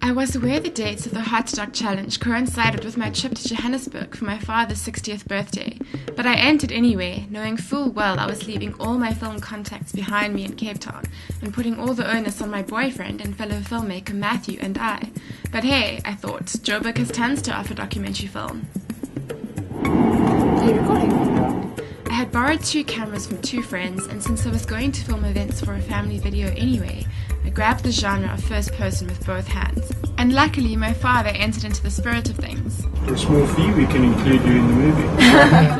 I was aware the dates of the Hot Dog Challenge coincided with my trip to Johannesburg for my father's 60th birthday, but I entered anyway, knowing full well I was leaving all my film contacts behind me in Cape Town and putting all the onus on my boyfriend and fellow filmmaker Matthew and I. But hey, I thought, Joburg has tons to offer documentary film. Are you recording? I had borrowed 2 cameras from 2 friends, and since I was going to film events for a family video anyway, I grabbed the genre of first person with both hands. And luckily, my father entered into the spirit of things. For a small fee, we can include you in the movie.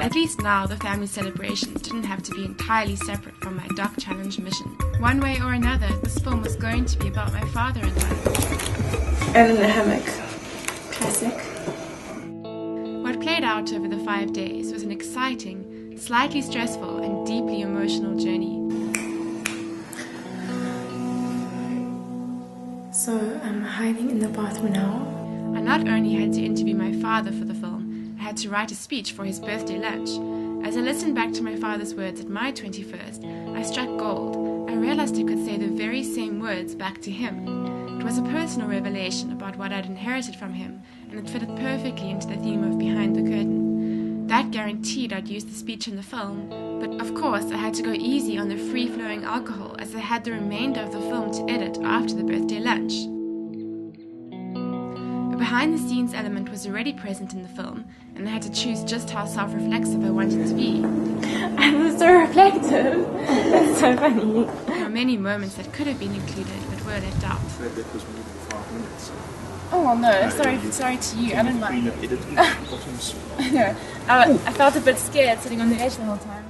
At least now, the family celebrations didn't have to be entirely separate from my Doc Challenge mission. One way or another, this film was going to be about my father and I. And in a hammock. Classic. What played out over the 5 days was an exciting, slightly stressful, and deeply emotional journey. So I'm hiding in the bathroom now. I not only had to interview my father for the film, I had to write a speech for his birthday lunch. As I listened back to my father's words at my 21st, I struck gold. I realized I could say the very same words back to him. It was a personal revelation about what I'd inherited from him, and it fitted perfectly into the theme of Behind the Curtain. That guaranteed I'd use the speech in the film, but of course I had to go easy on the free-flowing alcohol as I had the remainder of the film to edit after the birthday lunch. A behind-the-scenes element was already present in the film, and I had to choose just how self-reflexive I wanted to be. I was so reflective. That's so funny. There were many moments that could have been included but were left out. That was more than 5 minutes. Oh well, no, sorry to you. I don't mind. No, I felt a bit scared sitting on the edge the whole time.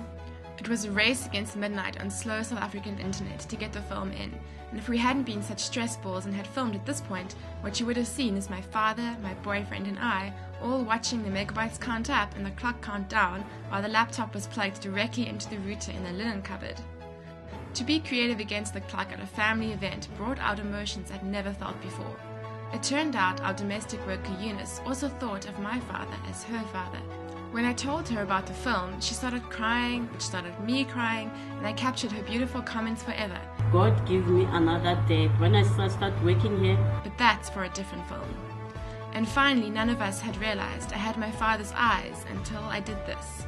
It was a race against midnight on slow South African internet to get the film in, and if we hadn't been such stress balls and had filmed at this point, what you would have seen is my father, my boyfriend and I all watching the megabytes count up and the clock count down while the laptop was plugged directly into the router in the linen cupboard. To be creative against the clock at a family event brought out emotions I'd never felt before. It turned out our domestic worker Eunice also thought of my father as her father. When I told her about the film, she started crying, which started me crying, and I captured her beautiful comments forever. God give me another day when I start working here. But that's for a different film. And finally, none of us had realized I had my father's eyes until I did this.